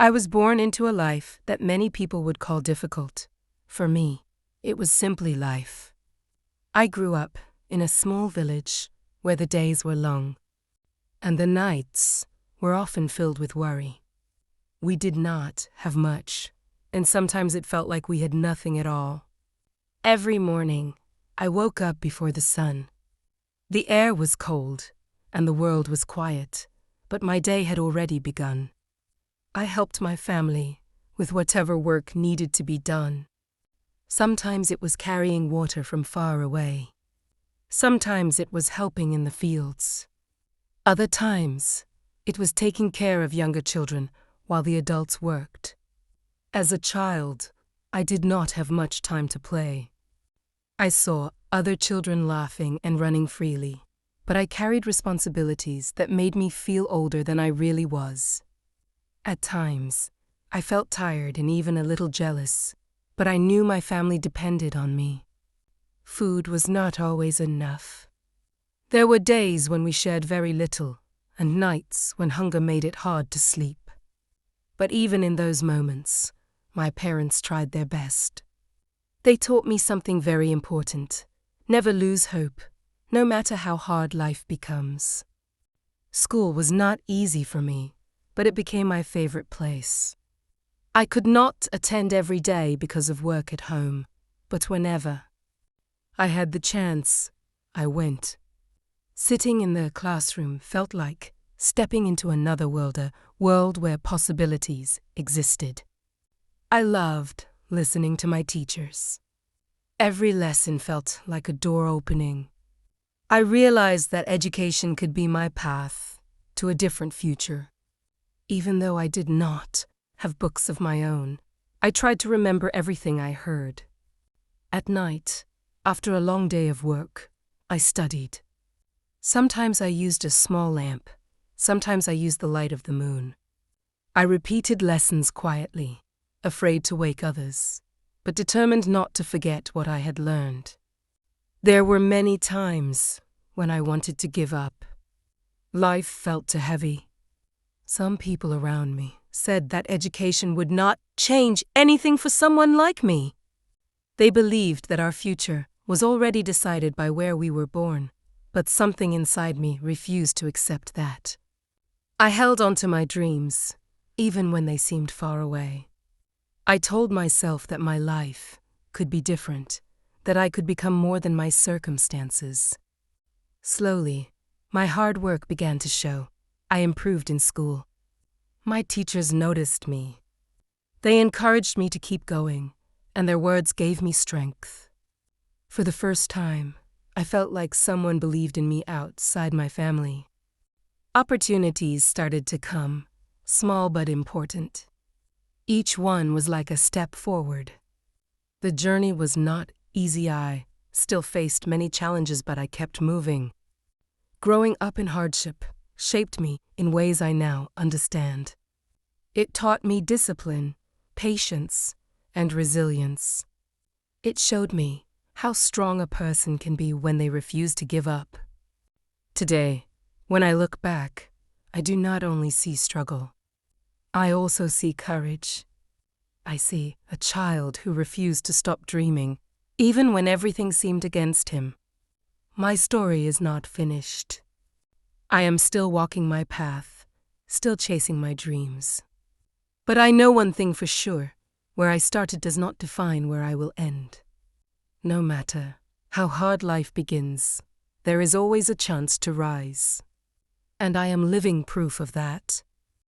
I was born into a life that many people would call difficult. For me, it was simply life. I grew up in a small village where the days were long, and the nights were often filled with worry. We did not have much, and sometimes it felt like we had nothing at all. Every morning, I woke up before the sun. The air was cold, and the world was quiet, but my day had already begun. I helped my family with whatever work needed to be done. Sometimes it was carrying water from far away. Sometimes it was helping in the fields. Other times, it was taking care of younger children while the adults worked. As a child, I did not have much time to play. I saw other children laughing and running freely, but I carried responsibilities that made me feel older than I really was. At times, I felt tired and even a little jealous, but I knew my family depended on me. Food was not always enough. There were days when we shared very little, and nights when hunger made it hard to sleep. But even in those moments, my parents tried their best. They taught me something very important: never lose hope, no matter how hard life becomes. School was not easy for me, but it became my favorite place. I could not attend every day because of work at home, but whenever I had the chance, I went. Sitting in the classroom felt like stepping into another world, a world where possibilities existed. I loved listening to my teachers. Every lesson felt like a door opening. I realized that education could be my path to a different future. Even though I did not have books of my own, I tried to remember everything I heard. At night, after a long day of work, I studied. Sometimes I used a small lamp, sometimes I used the light of the moon. I repeated lessons quietly, afraid to wake others, but determined not to forget what I had learned. There were many times when I wanted to give up. Life felt too heavy. Some people around me said that education would not change anything for someone like me. They believed that our future was already decided by where we were born, but something inside me refused to accept that. I held on to my dreams, even when they seemed far away. I told myself that my life could be different, that I could become more than my circumstances. Slowly, my hard work began to show. I improved in school. My teachers noticed me. They encouraged me to keep going, and their words gave me strength. For the first time, I felt like someone believed in me outside my family. Opportunities started to come, small but important. Each one was like a step forward. The journey was not easy. I still faced many challenges, but I kept moving. Growing up in hardship shaped me in ways I now understand. It taught me discipline, patience, and resilience. It showed me how strong a person can be when they refuse to give up. Today, when I look back, I do not only see struggle. I also see courage. I see a child who refused to stop dreaming, even when everything seemed against him. My story is not finished. I am still walking my path, still chasing my dreams. But I know one thing for sure: where I started does not define where I will end. No matter how hard life begins, there is always a chance to rise. And I am living proof of that.